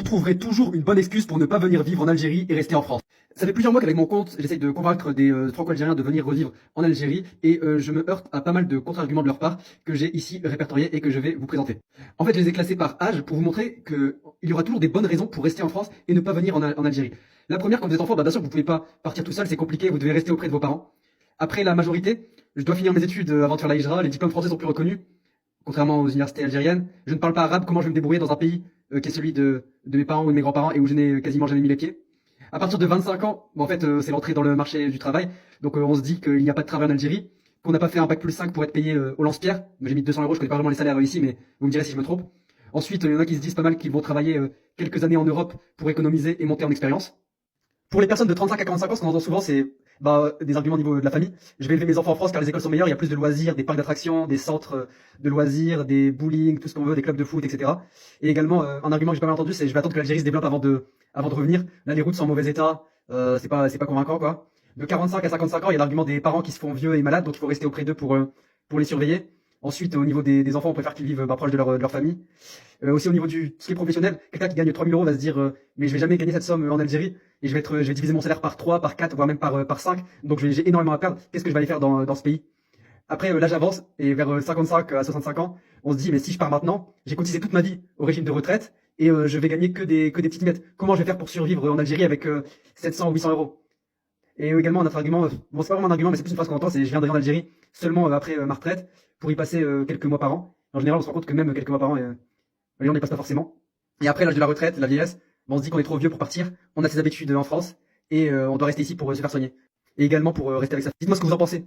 vous trouverez toujours une bonne excuse pour ne pas venir vivre en Algérie et rester en France. Ça fait plusieurs mois qu'avec mon compte, j'essaye de convaincre des franco-algériens de venir revivre en Algérie et je me heurte à pas mal de contre-arguments de leur part que j'ai ici répertoriés et que je vais vous présenter. En fait, je les ai classés par âge pour vous montrer qu'il y aura toujours des bonnes raisons pour rester en France et ne pas venir en Algérie. La première, quand vous êtes enfant, bien sûr que vous pouvez pas partir tout seul, c'est compliqué, vous devez rester auprès de vos parents. Après la majorité, je dois finir mes études avant de faire la hijra, les diplômes français sont plus reconnus, contrairement aux universités algériennes. Je ne parle pas arabe, comment je vais me débrouiller dans un pays qui est celui de mes parents ou de mes grands-parents et où je n'ai quasiment jamais mis les pieds. À partir de 25 ans, bon, en fait, c'est l'entrée dans le marché du travail. Donc, on se dit qu'il n'y a pas de travail en Algérie, qu'on n'a pas fait un bac+5 pour être payé au lance-pierre. J'ai mis 200 euros, je connais pas vraiment les salaires ici, mais vous me direz si je me trompe. Ensuite, il y en a qui se disent pas mal qu'ils vont travailler quelques années en Europe pour économiser et monter en expérience. Pour les personnes de 35 à 45 ans, ce qu'on entend souvent, c'est des arguments au niveau de la famille. Je vais élever mes enfants en France car les écoles sont meilleures, il y a plus de loisirs, des parcs d'attractions, des centres de loisirs, des bowling, tout ce qu'on veut, des clubs de foot, etc. Et également, un argument que j'ai pas mal entendu, c'est je vais attendre que l'Algérie se développe avant de revenir. Là, les routes sont en mauvais état, c'est pas convaincant, quoi. De 45 à 55 ans, il y a l'argument des parents qui se font vieux et malades, donc il faut rester auprès d'eux pour les surveiller. Ensuite, au niveau des enfants, on préfère qu'ils vivent proche de leur famille. Aussi au niveau du ce qui est professionnel, quelqu'un qui gagne 3000 euros va se dire mais je vais jamais gagner cette somme en Algérie et je vais diviser mon salaire par 3, par 4, voire même par 5. Donc j'ai énormément à perdre. Qu'est-ce que je vais aller faire dans ce pays? Après, l'âge avance et vers 55 à 65 ans, on se dit mais si je pars maintenant, j'ai cotisé toute ma vie au régime de retraite et je vais gagner que des petites miettes. Comment je vais faire pour survivre en Algérie avec 700 ou 800 euros? Et également un autre argument, bon c'est pas vraiment un argument mais c'est plus une phrase qu'on entend, c'est je viendrai en Algérie seulement après ma retraite pour y passer quelques mois par an. En général, on se rend compte que même quelques mois par an, on n'y passe pas forcément. Et après l'âge de la retraite, la vieillesse, on se dit qu'on est trop vieux pour partir, on a ses habitudes en France et on doit rester ici pour se faire soigner. Et également pour rester avec sa famille. Dites-moi ce que vous en pensez.